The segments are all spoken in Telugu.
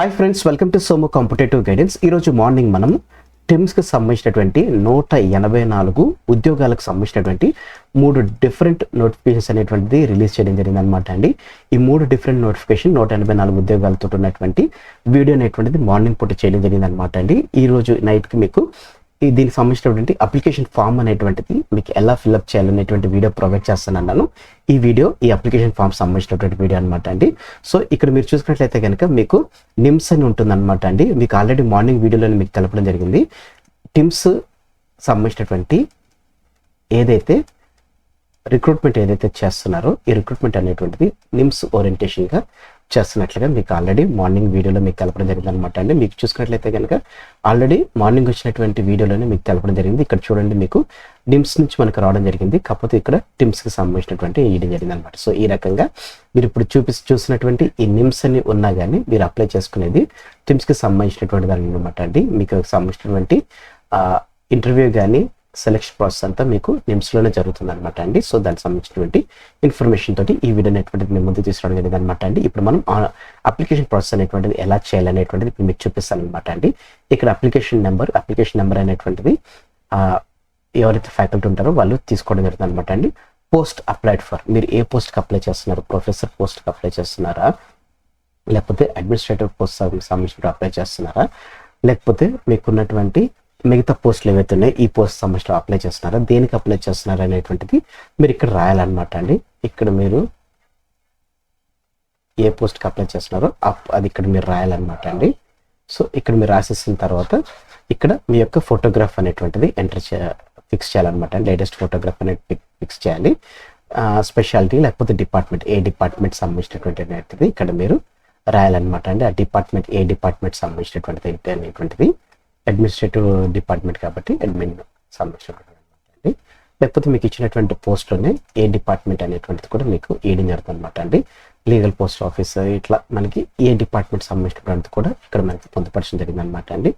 Hi friends, welcome to Somu competitive guidance. ఈరోజు మార్నింగ్ మనం టిమ్స్కి సంబంధించినటువంటి 184 ఉద్యోగాలకు సంబంధించినటువంటి 3 డిఫరెంట్ నోటిఫికేషన్స్ అనేటువంటిది రిలీజ్ చేయడం జరిగింది అనమాట అండి. ఈ 3 డిఫరెంట్ నోటిఫికేషన్ 184 ఉద్యోగాలతో ఉన్నటువంటి వీడియో అనేటువంటిది మార్నింగ్ పూట చేయడం జరిగింది అనమాట అండి. ఈరోజు నైట్కి మీకు దీనికి సంబంధించినటువంటి అప్లికేషన్ ఫామ్ అనేటువంటిది మీకు ఎలా ఫిల్అప్ చేయాలనేటువంటి వీడియో ప్రొవైడ్ చేస్తానన్నాను. ఈ అప్లికేషన్ ఫామ్ సంబంధించినటువంటి వీడియో అనమాట అండి. సో ఇక్కడ మీరు చూసుకున్నట్లయితే కనుక మీకు నిమ్స్ అని ఉంటుంది అనమాట అండి. మీకు ఆల్రెడీ మార్నింగ్ వీడియోలో మీకు తెలపడం జరిగింది. టిమ్స్ సంబంధించినటువంటి ఏదైతే రిక్రూట్మెంట్ ఏదైతే చేస్తున్నారో ఈ రిక్రూట్మెంట్ అనేటువంటిది నిమ్స్ ఓరియంటేషన్గా చేస్తున్నట్లుగా మీకు ఆల్రెడీ మార్నింగ్ వీడియోలో మీకు తెలపడం జరిగింది అనమాట అండి. మీకు చూసుకున్నట్లయితే కనుక ఆల్రెడీ మార్నింగ్ వచ్చినటువంటి వీడియోలోనే మీకు తెలపడం జరిగింది. ఇక్కడ చూడండి, మీకు నిమ్స్ నుంచి మనకు రావడం జరిగింది, కాకపోతే ఇక్కడ టిమ్స్కి సంబంధించినటువంటి వేయడం జరిగింది అనమాట. సో ఈ రకంగా మీరు ఇప్పుడు చూసినటువంటి ఈ నిమ్స్ అని ఉన్నా కానీ మీరు అప్లై చేసుకునేది టిమ్స్కి సంబంధించినటువంటి దాని అనమాట అండి. మీకు సంబంధించినటువంటి ఇంటర్వ్యూ కానీ సెలెక్షన్ ప్రాసెస్ అంతా మీకు నిమ్స్లోనే జరుగుతుంది అనమాట అండి. సో దానికి సంబంధించినటువంటి ఇన్ఫర్మేషన్ తోటి ఈ వీడియో అనేటువంటిది మేము ముందు తీసుకురావడం జరిగింది అనమాట అండి. ఇప్పుడు మనం అప్లికేషన్ ప్రాసెస్ అనేటువంటిది ఎలా చేయాలనేటువంటిది ఇప్పుడు మీకు చూపిస్తాను అనమాట అండి. ఇక్కడ అప్లికేషన్ నెంబర్ అనేటువంటిది ఎవరైతే ఫ్యాకల్టీ ఉంటారో వాళ్ళు తీసుకోవడం జరుగుతుంది అనమాట అండి. పోస్ట్ అప్లైడ్ ఫర్, మీరు ఏ పోస్ట్కి అప్లై చేస్తున్నారు? ప్రొఫెసర్ పోస్ట్కి అప్లై చేస్తున్నారా, లేకపోతే అడ్మినిస్ట్రేటివ్ పోస్ట్ సంబంధించిన అప్లై చేస్తున్నారా, లేకపోతే మీకున్నటువంటి మిగతా పోస్టులు ఏవైతే ఉన్నాయో ఈ పోస్ట్ సంబంధించిన అప్లై చేస్తున్నారా, దేనికి అప్లై చేస్తున్నారా అనేటువంటిది మీరు ఇక్కడ రాయాలన్నమాట అండి. ఇక్కడ మీరు ఏ పోస్ట్కి అప్లై చేస్తున్నారో అది ఇక్కడ మీరు రాయాలన్నమాట అండి. సో ఇక్కడ మీరు రాసేసిన తర్వాత ఇక్కడ మీ యొక్క ఫోటోగ్రాఫ్ అనేటువంటిది ఫిక్స్ చేయాలన్నమాట అండి. లేటెస్ట్ ఫోటోగ్రాఫ్ అనేది ఫిక్స్ చేయాలి. స్పెషాలిటీ లేకపోతే డిపార్ట్మెంట్, ఏ డిపార్ట్మెంట్ సంబంధించినటువంటి అనేటువంటిది ఇక్కడ మీరు రాయాలన్నమాట అండి. ఆ డిపార్ట్మెంట్ ఏ డిపార్ట్మెంట్ సంబంధించినటువంటిది అనేటువంటిది అడ్మినిస్ట్రేటివ్ డిపార్ట్మెంట్ కాబట్టి అడ్మిన్ సంబంధించినటువంటి అండి. లేకపోతే మీకు ఇచ్చినటువంటి పోస్ట్లోనే ఏ డిపార్ట్మెంట్ అనేటువంటిది కూడా మీకు ఇవ్వడం జరుగుతుంది అనమాట అండి. లీగల్ పోస్ట్ ఆఫీసర్ ఇట్లా మనకి ఏ డిపార్ట్మెంట్ సంబంధించినటువంటిది కూడా ఇక్కడ మనకి పొందుపరచడం జరిగింది అనమాట అండి.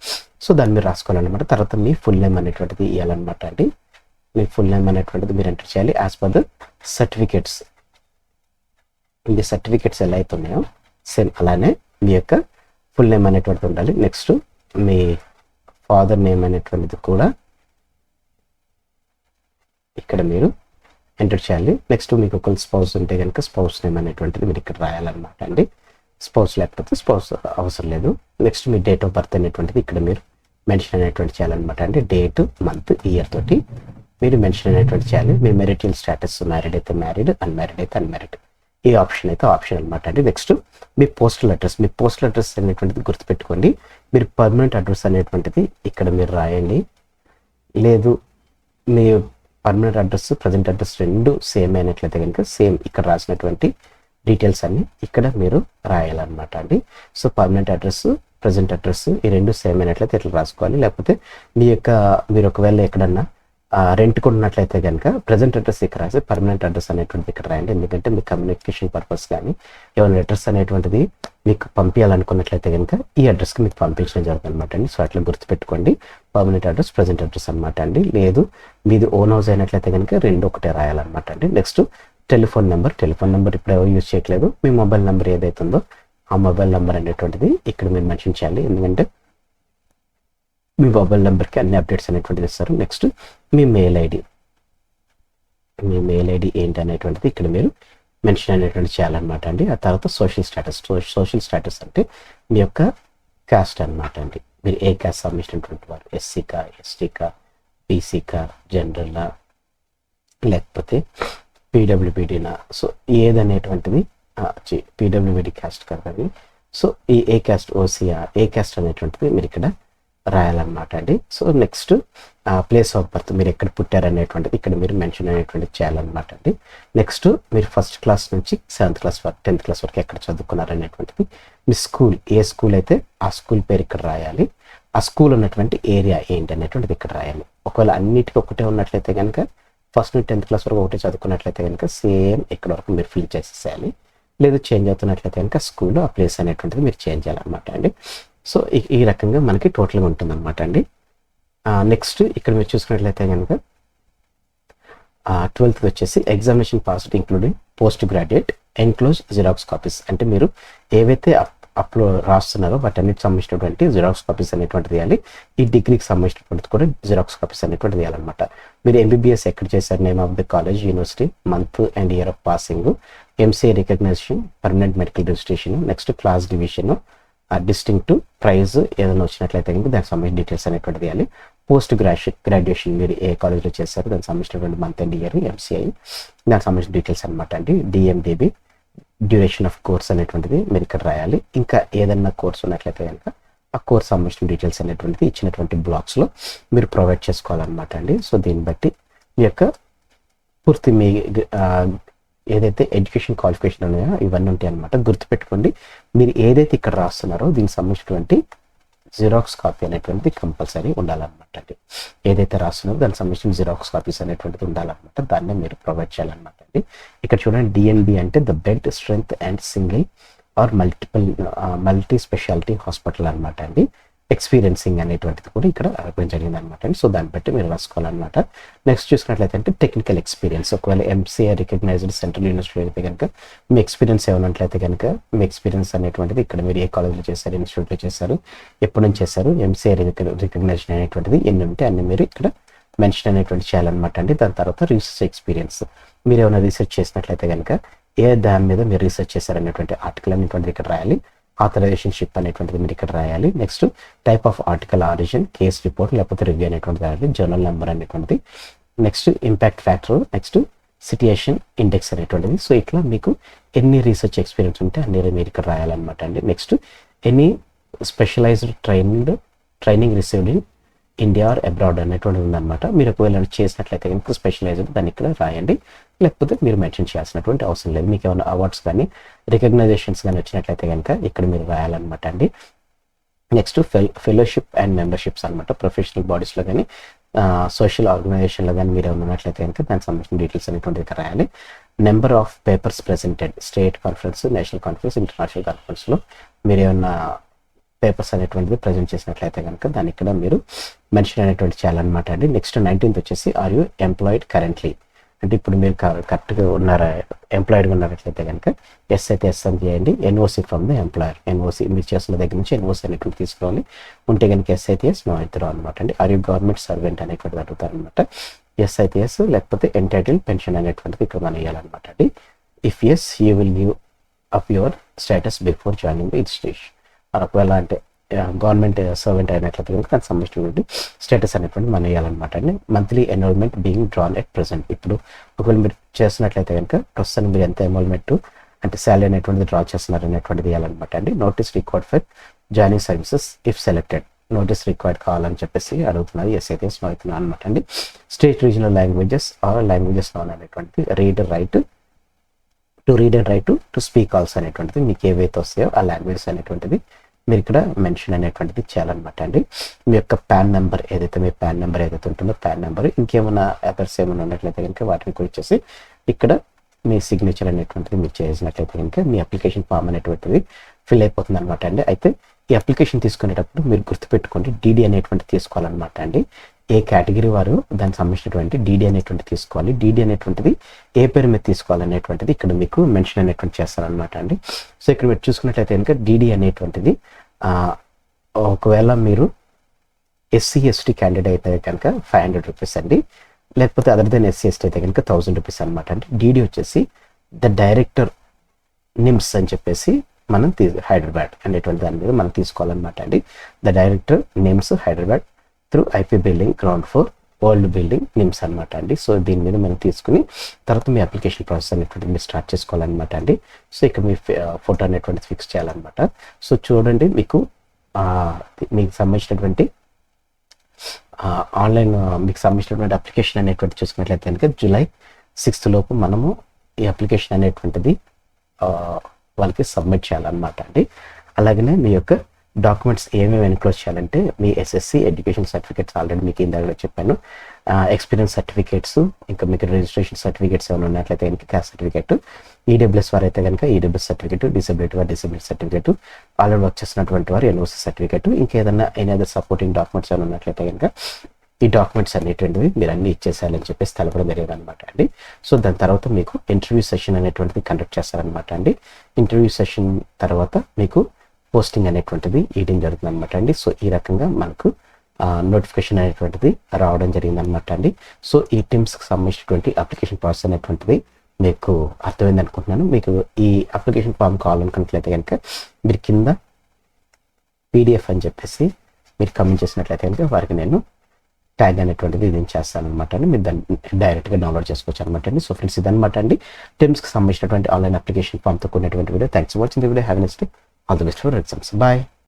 సో దాన్ని మీరు రాసుకోవాలన్నమాట. తర్వాత మీ ఫుల్ నేమ్ అనేటువంటిది ఇవ్వాలన్నమాట అండి. మీ ఫుల్ నేమ్ అనేటువంటిది మీరు ఎంటర్ చేయాలి యాజ్ పర్ ద సర్టిఫికేట్స్. ఈ సర్టిఫికేట్స్ ఎలా అయితే ఉన్నాయో సేమ్ అలానే మీ యొక్క ఫుల్ నేమ్ అనేటువంటిది ఉండాలి. నెక్స్ట్ మీ ఫాదర్ నేమ్ అనేటువంటిది కూడా ఇక్కడ మీరు ఎంటర్ చేయాలి. నెక్స్ట్ మీకు ఒక స్పౌస్ ఉంటే కనుక స్పౌస్ నేమ్ అనేటువంటిది మీరు ఇక్కడ రాయాలన్నమాట అండి. స్పౌస్ లేకపోతే స్పౌస్ అవసరం లేదు. Next me date of birth అనేటువంటిది ఇక్కడ మీరు మెన్షన్ అనేటువంటి చేయాలన్నమాట అండి. డేట్, మంత్, ఇయర్ తోటి మీరు మెన్షన్ అనేటువంటి చేయాలి. మీ మెరిటల్ స్టేటస్ మ్యారీడ్ అయితే మ్యారీడ్, అన్మ్యారీడ్ అయితే అన్మ్యారీడ్, ఏ ఆప్షన్ అయితే ఆప్షన్ అనమాట అండి. నెక్స్ట్ మీ పోస్టల్ అడ్రస్ అనేటువంటిది గుర్తుపెట్టుకోండి. మీరు పర్మనెంట్ అడ్రస్ అనేటువంటిది ఇక్కడ మీరు రాయండి. లేదు మీ పర్మనెంట్ అడ్రస్ ప్రజెంట్ అడ్రస్ రెండు సేమ్ అయినట్లయితే కనుక సేమ్ ఇక్కడ రాసినటువంటి డీటెయిల్స్ అన్ని ఇక్కడ మీరు రాయాలన్నమాట అండి. So permanent address, present address ఈ రెండు సేమ్ అయినట్లయితే ఇట్లా రాసుకోవాలి. లేకపోతే మీరు ఒకవేళ ఎక్కడన్నా రెంట్ కొన్నట్లయితే కనుక ప్రజెంట్ అడ్రస్ ఇక్కడ రాసి పర్మనెంట్ అడ్రస్ అనేటువంటిది ఇక్కడ రాయండి. ఎందుకంటే మీ కమ్యూనికేషన్ పర్పస్ కానీ ఏమైనా అడ్రస్ అనేటువంటిది మీకు పంపించాలనుకున్నట్లయితే కనుక ఈ అడ్రస్కి మీకు పంపించడం జరుగుతుంది అనమాట అండి. సో అట్లా గుర్తుపెట్టుకోండి. పర్మనెంట్ అడ్రస్, ప్రజెంట్ అడ్రస్ అనమాట అండి. లేదు మీది ఓన్ హౌస్ అయినట్లయితే కనుక రెండు ఒకటే రాయాలన్నమాట అండి. నెక్స్ట్ టెలిఫోన్ నెంబర్ ఇప్పుడు ఎవరు యూజ్ చేయట్లేదు. మీ మొబైల్ నెంబర్ ఏదైతే ఉందో ఆ మొబైల్ నెంబర్ అనేటువంటిది ఇక్కడ మీరు మెన్షన్ చేయాలి. ఎందుకంటే మీ మొబైల్ నెంబర్కి అన్ని అప్డేట్స్ అనేటువంటిది ఇస్తారు. నెక్స్ట్ మీ మెయిల్ ఐడి ఏంటి అనేటువంటిది ఇక్కడ మీరు మెన్షన్ అనేటువంటి చేయాలన్నమాట అండి. ఆ తర్వాత సోషల్ స్టేటస్ అంటే మీ యొక్క కాస్ట్ అనమాట అండి. మీరు ఏ కాస్ట్ సంబంధించినటువంటి వారు, ఎస్సీకా, ఎస్టీకా, బీసీకా, జనరల్లా, లేకపోతే పీడబ్ల్యూబీడీనా, సో ఏదనేటువంటిది పీడబ్ల్యూబీడీ కాస్ట్ కదా. సో ఈ ఏ కాస్ట్, ఓసీఆ, ఏ కాస్ట్ అనేటువంటిది మీరు ఇక్కడ రాయాలన్నమాట అండి. So next place of birth, మీరు ఎక్కడ పుట్టారనేటువంటిది ఇక్కడ మీరు మెన్షన్ అనేటువంటిది చేయాలన్నమాట అండి. నెక్స్ట్ మీరు ఫస్ట్ క్లాస్ నుంచి 7th క్లాస్ వరకు 10th క్లాస్ వరకు ఎక్కడ చదువుకున్నారనేటువంటిది, మీ స్కూల్ ఏ స్కూల్ అయితే ఆ స్కూల్ పేరు ఇక్కడ రాయాలి. ఆ స్కూల్ ఉన్నటువంటి ఏరియా ఏంటి అనేటువంటిది ఇక్కడ రాయాలి. ఒకవేళ అన్నిటికీ ఒకటే ఉన్నట్లయితే కనుక ఫస్ట్ నుంచి 10th క్లాస్ వరకు ఒకటే చదువుకున్నట్లయితే కనుక సేమ్ ఇక్కడ వరకు మీరు ఫిల్ చేసేసేయాలి. లేదు చేంజ్ అవుతున్నట్లయితే కనుక స్కూల్ ఆ ప్లేస్ అనేటువంటిది మీరు చేంజ్ చేయాలన్నమాట అండి. సో ఈ రకంగా మనకి టోటల్గా ఉంటుందన్నమాట అండి. నెక్స్ట్ ఇక్కడ మీరు చూసుకున్నట్లయితే కనుక 12th వచ్చేసి examination passed including post graduate enclose xerox copies, అంటే మీరు ఏవైతే రాస్తున్నారో వాటన్నిటికి సంబంధించినటువంటి జిరాక్స్ కాపీస్ అనేటువంటిది తీయాలి. ఈ డిగ్రీకి సంబంధించినటువంటిది కూడా జిరాక్స్ కాపీస్ అనేటువంటిది తీయాలన్నమాట. మీరు ఎంబీబీఎస్ ఎక్కడ చేశారు, name of the college, university, month and year of passing, MCA recognition, permanent medical registration, next class division, distinct prize ఏదైనా వచ్చినట్లయితే కనుక దానికి సంబంధించిన డీటెయిల్స్ అనేటువంటి తీయాలి. పోస్ట్ గ్రాడ్యుయేషన్ మీరు ఏ కాలేజ్లో చేశారు దానికి సంబంధించినటువంటి మంత్ అండ్ ఇయర్, ఎంసీఐ దానికి సంబంధించిన డీటెయిల్స్ అనమాట అండి. డిఎండిబి డ్యూరేషన్ ఆఫ్ కోర్స్ అనేటువంటిది మీరు ఇక్కడ రాయాలి. ఇంకా ఏదైనా కోర్స్ ఉన్నట్లయితే కనుక ఆ కోర్స్ సంబంధించిన డీటెయిల్స్ అనేటువంటిది ఇచ్చినటువంటి బ్లాక్స్లో మీరు ప్రొవైడ్ చేసుకోవాలన్నమాట అండి. సో దీన్ని బట్టి మీ యొక్క పూర్తి మీ ఏదైతే ఎడ్యుకేషన్ క్వాలిఫికేషన్ ఉన్నాయో ఇవన్నీ ఉంటాయి అనమాట. గుర్తుపెట్టుకోండి, మీరు ఏదైతే ఇక్కడ రాస్తున్నారో దీనికి సంబంధించినటువంటి జిరాక్స్ కాపీ అనేటువంటిది కంపల్సరీ ఉండాలన్నమాట అండి. ఏదైతే రాస్తున్నారో దానికి సంబంధించిన జిరాక్స్ కాపీస్ అనేటువంటిది ఉండాలన్నమాట. దాన్ని మీరు ప్రొవైడ్ చేయాలన్నమాట అండి. ఇక్కడ చూడండి, డిఎన్బి అంటే the bed strength and single or multi speciality hospital అనమాట అండి. ఎక్స్పీరియన్సింగ్ అనేటువంటిది కూడా ఇక్కడ అడగడం జరిగింది అనమాట అండి. సో దాన్ని బట్టి మీరు రాసుకోవాలన్నమాట. నెక్స్ట్ చూసినట్లయితే అంటే టెక్నికల్ ఎక్స్పీరియన్స్, ఒకవేళ ఎంసీఏ రికగ్నైజ్డ్ సెంట్రల్ యూనివర్సిటీ అయితే కనుక మీ ఎక్స్పీరియన్స్ ఏమన్నట్లయితే కనుక మీ ఎక్స్పీరియన్స్ అనేటువంటిది ఇక్కడ మీరు ఏ కాలేజ్లో చేశారు, ఇన్స్టిట్యూట్లో చేశారు, ఎప్పటి నుంచి చేశారు, ఎంసీఏ రికగ్నైజేషన్ అనేటువంటిది ఎన్ని ఉంటే అన్ని మీరు ఇక్కడ మెన్షన్ అనేటువంటి చేయాలన్నమాట అండి. దాని తర్వాత రీసెర్చ్ ఎక్స్పీరియన్స్, మీరు ఏమైనా రీసెర్చ్ చేసినట్లయితే కనుక ఏ దాని మీద మీరు రీసెర్చ్ చేశారనేటువంటి ఆర్టికల్ అనేటువంటిది ఇక్కడ రాయాలి. ఆథరైజేషన్ షిప్ అనేటువంటిది మీరు ఇక్కడ రాయాలి. Next type of article, origin, case report లేకపోతే రివ్యూ అనేటువంటిది రాయాలి. జర్నల్ నెంబర్ అనేటువంటిది, next impact factor, next situation index అనేటువంటిది. సో ఇట్లా మీకు ఎన్ని రీసెర్చ్ ఎక్స్పీరియన్స్ ఉంటే అన్ని మీరు ఇక్కడ రాయాలన్నమాట అండి. Next any specialised training received in India or abroad అనేటువంటిది ఉందన్నమాట. మీరు ఒకవేళ చేసినట్లయితే కనుక స్పెషలైజ్డ్ దాన్ని ఇక్కడ రాయండి, లేకపోతే మీరు మెన్షన్ చేయాల్సినటువంటి అవసరం లేదు. మీకు ఏమైనా అవార్డ్స్ కానీ రికగ్నైజేషన్స్ కానీ వచ్చినట్లయితే కనుక ఇక్కడ మీరు రాయాలన్నమాట అండి. నెక్స్ట్ ఫెలోషిప్ అండ్ మెంబర్షిప్స్ అనమాట. ప్రొఫెషనల్ బాడీస్లో కానీ సోషల్ ఆర్గనైజేషన్లో కానీ మీరు ఏమైనా ఉన్నట్లయితే కనుక దానికి సంబంధించిన డీటెయిల్స్ అనేటువంటిది ఇక్కడ రాయాలి. Number of papers presented, state conference, national conference, international కాన్ఫరెన్స్లో మీరు ఏమన్నా పేపర్స్ అనేటువంటిది ప్రజెంట్ చేసినట్లయితే కనుక దాన్ని ఇక్కడ మీరు మెన్షన్ అనేటువంటి చేయాలన్నమాట అండి. నెక్స్ట్ 19th వచ్చేసి ఆర్ యూ ఎంప్లాయిడ్ కరెంట్లీ, అంటే ఇప్పుడు మీరు కరెక్ట్గా ఉన్నారా, ఎంప్లాయిడ్గా ఉన్నట్లయితే కనుక ఎస్ అయితే ఎస్ అని చేయండి. NOC from the employer, NOC మీరు చేస్తున్న దగ్గర నుంచి ఎన్ఓసి అనేటువంటి తీసుకోవాలి. ఉంటే కనుక ఎస్ అయితే ఎస్, నో అయితే అనమాట అండి. ఆర్ యూ గవర్నమెంట్ సర్వెంట్ అనేటువంటిది అడుగుతారనమాట. ఎస్ అయితే ఎస్, లేకపోతే ఎంటైటిల్ పెన్షన్ అనేటువంటిది ఇక్కడ మనం వేయాలన్నమాట అండి. If yes you will give up your status before joining the institution. ఒకవేళ అంటే గవర్నమెంట్ సర్వెంట్ అయినట్లయితే కనుక దానికి సంబంధించినటువంటి స్టేటస్ అనేటువంటి మనం వేయాలన్నమాట అండి. Monthly enrolment being drawn at present, ఇప్పుడు ఒకవేళ మీరు చేస్తున్నట్లయితే కనుక ప్రస్తుతానికి మీరు ఎంత ఎన్రోల్మెంట్ అంటే శాలరీ అనేటువంటిది డ్రా చేస్తున్నారు అనేటువంటిది వేయాలన్నమాట అండి. Notice required for joining services if selected, notice required కావాలని చెప్పేసి అడుగుతున్నారు. ఎస్ అయితే ఎస్, నో అవుతున్నాను అనమాట అండి. State regional languages or languages known అనేటువంటిది read write to speak also అనేటువంటిది మీకు ఏవైతే వస్తాయో ఆ లాంగ్వేజెస్ అనేటువంటిది మీరు ఇక్కడ మెన్షన్ అనేటువంటిది చేయాలన్నమాట అండి. మీ యొక్క పాన్ నెంబర్ ఏదైతే ఉంటుందో పాన్ నెంబర్, ఇంకేమైనా అదర్స్ ఏమైనా ఉన్నట్లయితే కనుక వాటిని కూడా ఇచ్చేసి ఇక్కడ మీ సిగ్నేచర్ అనేటువంటిది మీరు చేసినట్లయితే కనుక మీ అప్లికేషన్ ఫామ్ అనేటువంటిది ఫిల్ అయిపోతుంది అనమాట అండి. అయితే ఈ అప్లికేషన్ తీసుకునేటప్పుడు మీరు గుర్తుపెట్టుకోండి, డీడీ అనేటువంటి తీసుకోవాలన్నమాట అండి. ఏ కేటగిరీ వారు దానికి సంబంధించినటువంటి డీడీ అనేటువంటి తీసుకోవాలి. డీడీ అనేటువంటిది ఏ పేరు మీద తీసుకోవాలనేటువంటిది ఇక్కడ మీకు మెన్షన్ అనేటువంటి చేస్తారనమాట అండి. సో ఇక్కడ మీరు చూసుకున్నట్లయితే కనుక డీడీ అనేటువంటిది ఒకవేళ మీరు ఎస్సీ ఎస్టీ క్యాండిడేట్ అయితే కనుక 500 రూపీస్ అండి, లేకపోతే అదర్ దెన్ ఎస్సీ ఎస్టీ అయితే కనుక 1000 రూపీస్ అనమాట అండి. డీడీ వచ్చేసి ద డైరెక్టర్ నిమ్స్ అని చెప్పేసి మనం హైదరాబాద్ అనేటువంటి దాని మీద మనం తీసుకోవాలన్నమాట అండి. The director NIMS Hyderabad through IP building ground floor old building NIMS అనమాట అండి. సో దీని మీద మనం తీసుకుని తర్వాత మీ అప్లికేషన్ ప్రాసెస్ అనేటువంటిది మీరు స్టార్ట్ చేసుకోవాలన్నమాట అండి. సో ఇక్కడ మీ ఫోటో అనేటువంటిది ఫిక్స్ చేయాలన్నమాట. సో చూడండి, మీకు సంబంధించినటువంటి ఆన్లైన్ మీకు సంబంధించినటువంటి అప్లికేషన్ అనేటువంటి చూసుకున్నట్లయితే కనుక July 6th లోపు మనము ఈ అప్లికేషన్ అనేటువంటిది వాళ్ళకి సబ్మిట్ చేయాలన్నమాట అండి. అలాగనే మీ యొక్క డాక్యుమెంట్స్ ఏమేమి ఎన్క్లోజ్ చేయాలంటే మీ ఎస్ఎస్సి ఎడ్యుకేషన్ సర్టిఫికేట్స్ ఆల్రెడీ మీకు ఇందాక చెప్పాను, ఎక్స్పీరియన్స్ సర్టిఫికేట్స్, ఇంకా మీకు రిజిస్ట్రేషన్ సర్టిఫికేట్స్ ఏమైనా ఉన్నట్లయితే కనుక క్యాస్ట్ సర్టిఫికేట్, ఈడబ్ల్యూఎస్ వారు అయితే కనుక ఈడబ్ల్యూఎస్ సర్టిఫికేట్, డిసబిలిటీ వారు డిసబిలిటీ సర్టిఫికేట్, ఆల్రెడీ వర్క్ చేసినటువంటి వారు ఎన్ఓసి సర్టిఫికేట్, ఇంకా ఏదైనా అదర్ సపోర్టింగ్ డాక్యుమెంట్స్ ఏమైనా ఉన్నట్లయితే కనుక ఈ డాక్యుమెంట్స్ అనేటువంటివి మీరు అన్ని ఇచ్చేసేయాలని చెప్పేసి తెలపడం జరిగేది అనమాట అండి. సో దాని తర్వాత మీకు ఇంటర్వ్యూ సెషన్ అనేటువంటిది కండక్ట్ చేస్తారనమాట అండి. ఇంటర్వ్యూ సెషన్ తర్వాత మీకు పోస్టింగ్ అనేటువంటిది ఇవ్వడం జరుగుతుంది అనమాట అండి. సో ఈ రకంగా మనకు నోటిఫికేషన్ అనేటువంటిది రావడం జరిగింది అనమాట అండి. సో ఈ టిమ్స్కి సంబంధించినటువంటి అప్లికేషన్ ప్రాసెస్ అనేటువంటిది మీకు అర్థమైంది అనుకుంటున్నాను. మీకు ఈ అప్లికేషన్ ఫామ్ కావాలనుకున్నట్లయితే కనుక మీరు కింద పీడిఎఫ్ అని చెప్పేసి మీరు కమెంట్ చేసినట్లయితే కనుక వారికి నేను ట్యాగ్ అనేటువంటిది ఇది చేస్తాను అనమాట అండి. మీరు దాన్ని డైరెక్ట్గా డౌన్లోడ్ చేసుకోవచ్చు అనమాట అండి. సో ఫ్రెండ్స్ ఇదనమాట అండి టిమ్స్కి సంబంధించినటువంటి ఆన్లైన్ అప్లికేషన్ ఫామ్తో కూడినటువంటి video. Thanks for watching the video. Have a nice day. All the best for exams. Bye.